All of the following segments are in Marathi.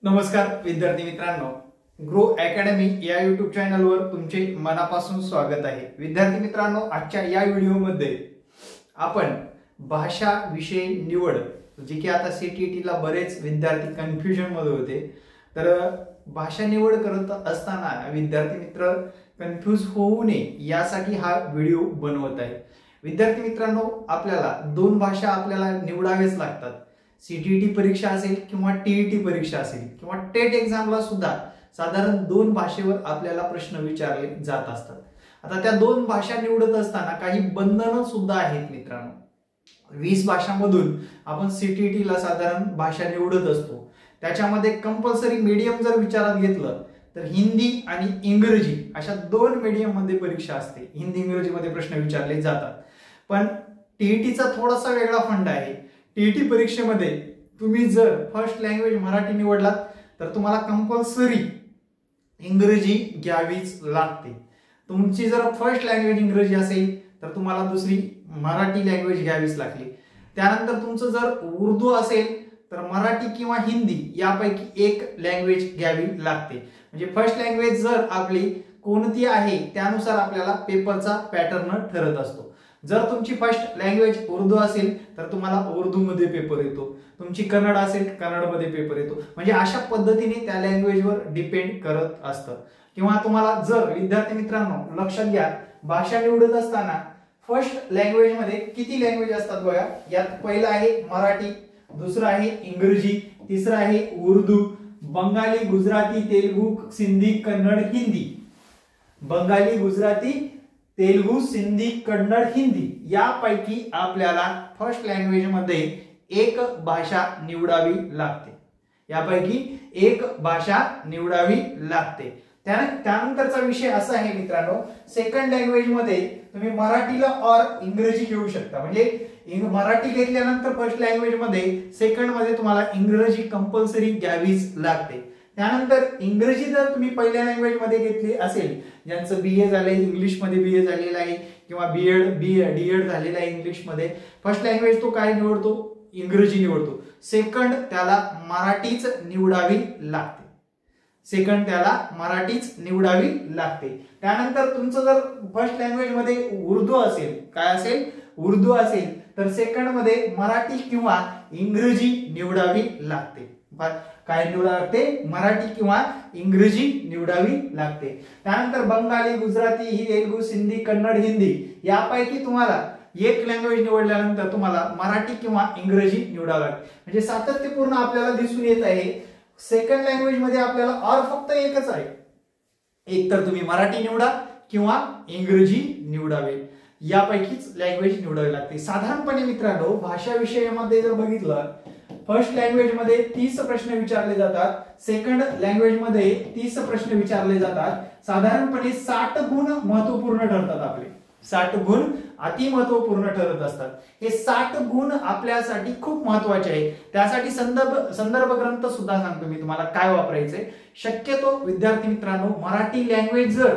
नमस्कार विद्यार्थी मित्रांनो, ग्रो अकॅडमी या यूट्यूब चॅनलवर तुमचे मनापासून स्वागत आहे। विद्यार्थी मित्रांनो, आजच्या या व्हिडिओमध्ये आपण भाषा विषय निवड जे की आता सीटीईटीला बरेच विद्यार्थी कन्फ्युजन मध्ये होते, तर भाषा निवड करत असताना विद्यार्थी मित्र कन्फ्यूज होऊ नये यासाठी हा व्हिडिओ बनवत आहे। विद्यार्थी मित्रांनो, आपल्याला दोन भाषा आपल्याला निवडाव्याच लागतात। सीटीईटी परीक्षा असेल किंवा टीईटी परीक्षा असेल किंवा टेट एक्झामला सुद्धा साधारण दोन भाषेवर आपल्याला प्रश्न विचारले जात असतात। आता त्या दोन भाषा निवडत असताना काही बंधनं सुद्धा आहेत मित्रांनो। 20 भाषांमधून आपण सीटीईटीला साधारण भाषा निवडत असतो। त्याच्यामध्ये कंपल्सरी मीडियम जर विचारात घेतलं तर हिंदी आणि इंग्रजी अशा दोन मीडियम मध्ये परीक्षा असते। हिंदी इंग्रजी मध्ये प्रश्न विचारले जातात। पण टीईटीचा थोडासा वेगळा फंड आहे। टीईटी परीक्षेमध्ये तुम्ही जर फर्स्ट लँग्वेज मराठी निवडलात तर तुम्हाला कंपल्सरी इंग्रजी घ्यावीच लागते। तुमची जर फर्स्ट लँग्वेज इंग्रजी असेल तर तुम्हाला दुसरी मराठी लँग्वेज घ्यावीच लागली। त्यानंतर तुमचं जर उर्दू असेल तर मराठी किंवा हिंदी यापैकी एक लँग्वेज घ्यावी लागते। म्हणजे फर्स्ट लँग्वेज जर आपली कोणती आहे त्यानुसार आपल्याला पेपरचा पॅटर्न ठरत असतो। जर तुमची फर्स्ट लँग्वेज उर्दू असेल तर तुम्हाला उर्दू मध्ये पेपर येतो, तुमची कन्नड असेल कन्नड मध्ये पेपर येतो। म्हणजे अशा पद्धतीने त्या लँग्वेजवर डिपेंड करत असतं। किंवा तुम्हाला जर विद्यार्थी मित्रांनो लक्षात घ्या, भाषा निवडत असताना फर्स्ट लँग्वेज मध्ये किती लँग्वेज असतात बघा। यात पहिला आहे मराठी, दुसरा आहे इंग्रजी, तिसरा आहे उर्दू, बंगाली, गुजराती, तेलुगू, सिंधी, कन्नड, हिंदी। बंगाली, गुजराती, तेलुगू, सिंधी, कन्नड, हिंदी यापैकी आपल्याला फर्स्ट लँग्वेज मध्ये एक भाषा निवडावी लागते। यापैकी एक भाषा निवडावी लागते। त्यानंतरचा विषय असा आहे मित्रांनो, सेकंड लँग्वेज मध्ये तुम्ही मराठीला और इंग्रजी घेऊ शकता। म्हणजे मराठी घेतल्यानंतर फर्स्ट लँग्वेज मध्ये सेकंड मध्ये तुम्हाला इंग्रजी कंपल्सरी घ्यावीच लागते। त्यानंतर इंग्रजी जर तुम्ही पहिल्या लँग्वेज मध्ये घेतली असेल, ज्यांचं बीए झालंय इंग्लिश मध्ये, बीए झालेलं आहे किंवा डीएड झालेलं आहे इंग्लिश मध्ये, फर्स्ट लँग्वेज तो काय निवडतो? इंग्रजी निवडतो। सेकंड त्याला मराठीच निवडावी लागते। सेकंड त्याला मराठीच निवडावी लागते। त्यानंतर तुमचं जर फर्स्ट लँग्वेज मध्ये उर्दू असेल, काय असेल? उर्दू असेल तर सेकंड मध्ये मराठी किंवा इंग्रजी निवडावी लागते। काय निवडावी लागते? मराठी किंवा इंग्रजी निवडावी लागते। त्यानंतर बंगाली, गुजराती, तेलुगू, सिंधी, कन्नड, हिंदी यापैकी तुम्हाला एक लँग्वेज निवडल्यानंतर तुम्हाला मराठी किंवा इंग्रजी निवडावं लागते। म्हणजे सातत्यपूर्ण आपल्याला दिसून येत आहे सेकंड लँग्वेज मध्ये आपल्याला और फक्त एकच आहे, एक तर तुम्ही मराठी निवडा किंवा इंग्रजी निवडावे, यापैकीच लँग्वेज निवडावी लागते। साधारणपणे मित्रांनो भाषा विषयामध्ये जर बघितलं, फर्स्ट लँग्वेज मध्ये 30 प्रश्न विचारले जातात, सेकंड लँग्वेज मध्ये 30 प्रश्न विचारले जातात। साधारणपणे 60 गुण महत्वपूर्ण ठरतात आपले, 60 गुण अति महत्वपूर्ण ठरत असतात। हे 60 गुण आपल्यासाठी खूप महत्वाचे आहे। त्यासाठी संदर्भ ग्रंथ सुद्धा सांगतो मी तुम्हाला काय वापरायचे। शक्यतो विद्यार्थी मित्रांनो मराठी लँग्वेज जर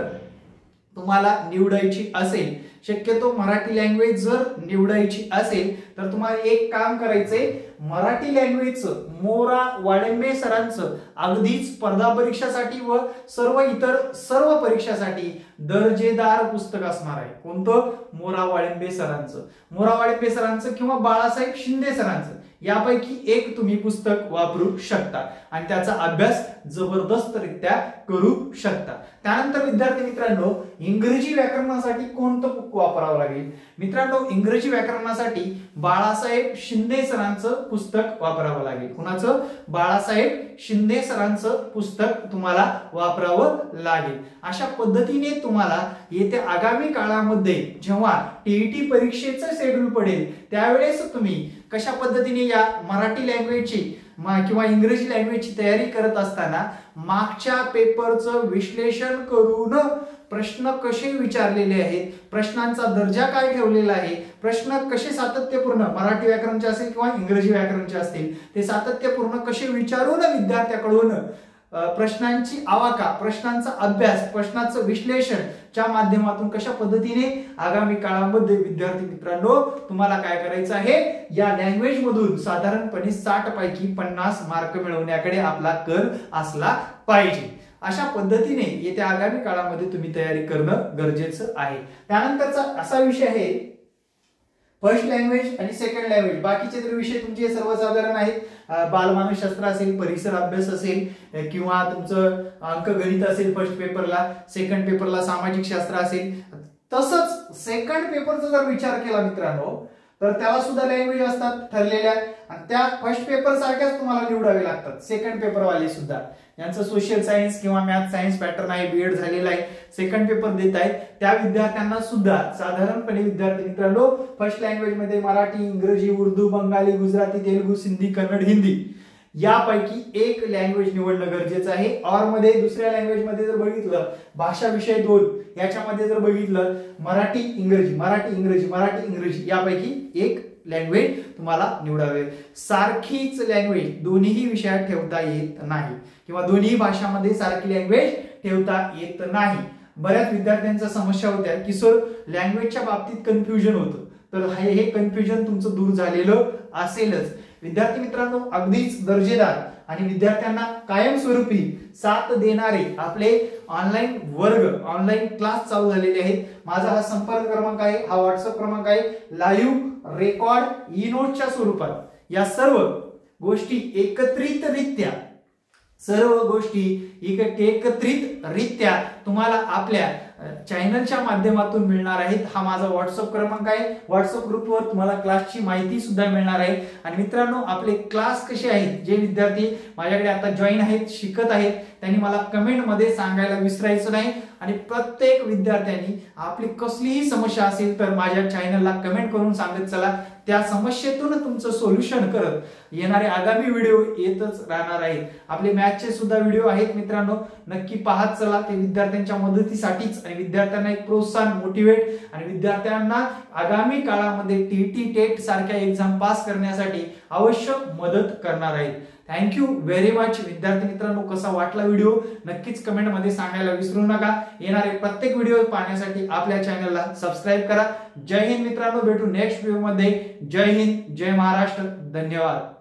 तुम्हाला निवडायची असेल, शक्यतो मराठी लँग्वेज जर निवडायची असेल तर तुम्हाला एक काम करायचंय, मराठी लँग्वेजचं मोरा वाळिंबे सरांचं अगदी स्पर्धा परीक्षासाठी व सर्व परीक्षासाठी दर्जेदार पुस्तक असणार आहे। कोणतं? मोरा वाळिंबे सरांचं। मोरा वाळिंबे सरांचं किंवा बाळासाहेब शिंदे सरांचं यापैकी एक तुम्ही पुस्तक वापरू शकता आणि त्याचा अभ्यास जबरदस्तरित्या करू शकता। त्यानंतर विद्यार्थी मित्रांनो इंग्रजी व्याकरणासाठी कोणतं बुक वापरावं लागेल? मित्रांनो इंग्रजी व्याकरणासाठी बाळासाहेब शिंदे सरांचं पुस्तक वापरावं लागेल। कुणाचं? बाळासाहेब शिंदे सरांचं पुस्तक तुम्हाला वापरावं लागेल। अशा पद्धतीने तुम्हाला येत्या आगामी काळामध्ये जेव्हा टीईटी परीक्षेचं शेड्यूल पडेल त्यावेळेस तुम्ही कशा पद्धतीने या मराठी लँग्वेजची किंवा इंग्रजी लँग्वेजची तयारी करत असताना मागच्या पेपरचं विश्लेषण करून प्रश्न कसे विचारलेले आहेत, प्रश्नांचा दर्जा काय ठेवलेला आहे, प्रश्न कसे सातत्यपूर्ण मराठी व्याकरणचे असेल किंवा इंग्रजी व्याकरणचे असतील ते सातत्यपूर्ण कसे विचारून विद्यार्थ्याकडून प्रश्नांची आवाका, प्रश्नांचा अभ्यास, प्रश्नाचं विश्लेषण च्या माध्यमातून कशा पद्धतीने आगामी काळामध्ये विद्यार्थी मित्रांनो तुम्हाला काय करायचं आहे, या लँग्वेज मधून साधारणपणे 60 पैकी 50 मार्क मिळवण्याकडे आपला कल असला पाहिजे। अशा पद्धतीने येत्या आगामी काळामध्ये तुम्ही तयारी करणं गरजेचं आहे। त्यानंतरचा असा विषय आहे फर्स्ट लँग्वेज आणि सेकंड लँग्वेज। बाकीचे तर विषय तुमचे सर्वसाधारण आहेत, बालमानसशास्त्र असेल, परिसर अभ्यास असेल किंवा तुमचं अंकगणित असेल फर्स्ट पेपरला, सेकंड पेपरला सामाजिक शास्त्र असेल। तसंच सेकंड पेपरचा जर विचार केला मित्रांनो तर त्याला सुद्धा लँग्वेज असतात ठरलेल्या आणि त्या फर्स्ट पेपर सारख्याच तुम्हाला निवडावे लागतात सेकंड पेपर वाले सुद्धा। यांचं सोशल सायन्स किंवा मॅथ सायन्स पॅटर्न आहे, बीएड झालेला आहे, सेकंड पेपर देत आहेत, त्या विद्यार्थ्यांना सुद्धा साधारणपणे विद्यार्थी मित्रांनो फर्स्ट लँग्वेज मध्ये मराठी, इंग्रजी, उर्दू, बंगाली, गुजराती, तेलुगू, सिंधी, कन्नड, हिंदी यापैकी एक लँग्वेज निवडणं गरजेचं आहे। और मध्ये दुसऱ्या लँग्वेज मध्ये जर बघितलं भाषा विषय 2 याच्यामध्ये जर बघितलं मराठी इंग्रजी, मराठी इंग्रजी, मराठी इंग्रजी यापैकी एक लँग्वेज तुम्हाला निवडावे। सारखीच लँग्वेज दोन्ही विषयात ठेवता येत नाही किंवा दोन्ही भाषांमध्ये सारखी लँग्वेज ठेवता येत नाही। बऱ्याच विद्यार्थ्यांच्या समस्या होत्या की सर लँग्वेजच्या बाबतीत कन्फ्युजन होतं, तर हे कन्फ्युजन तुमचं दूर झालेलं असेलच। विद्यार्थी मित्रांनो अगदीच दर्जेदार आणि विद्यार्थ्यांना कायमस्वरूपी साथ देणारे आपले ऑनलाईन वर्ग, ऑनलाईन क्लास चालू झालेले आहेत। माझा हा संपर्क क्रमांक आहे, हा व्हॉट्सअप क्रमांक आहे। लाईव्ह रेकॉर्ड ई नोटच्या स्वरूपात या सर्व गोष्टी एकत्रितरित्या तुम्हाला आपल्या चॅनलच्या माध्यमातून मिळणार आहेत। हा माझा व्हॉट्सअप क्रमांक आहे, व्हॉट्सअप ग्रुपवर तुम्हाला क्लासची माहिती सुद्धा मिळणार आहे। आणि मित्रांनो आपले क्लास कसे आहेत, जे विद्यार्थी माझ्याकडे आता जॉईन आहेत, शिकत आहेत, त्यांनी मला कमेंट मध्ये सांगायला विसरायचं नाही। आणि प्रत्येक विद्यार्थ्यांनी आपली कसलीही समस्या असेल तर माझ्या चॅनलला कमेंट करून सांगत चला, त्या समस्येतून तुमचं सोल्युशन करत येणारे आगामी व्हिडिओ येतच राहणार आहेत। आपले मॅथचे सुद्धा व्हिडिओ आहेत मित्रांनो, नक्की पाहत चला, ते विद्यार्थ्यांच्या मदतीसाठीच आणि विद्यार्थ्यांना एक प्रोत्साहन, मोटिवेट आणि विद्यार्थ्यांना आगामी काळामध्ये टीटी टेट सारख्या एक्झाम पास करण्यासाठी आवश्यक मदत करणार आहेत। थँक्यू व्हेरी मच विद्यार्थी मित्रांनो, कसा वाटला व्हिडिओ नक्कीच कमेंट मध्ये सांगायला विसरू नका। येणारे प्रत्येक व्हिडिओ पाहण्यासाठी आपल्या चॅनलला सबस्क्राइब करा। जय हिंद मित्रांनो, भेटू नेक्स्ट व्हिडिओ मध्ये। जय हिंद, जय महाराष्ट्र, धन्यवाद।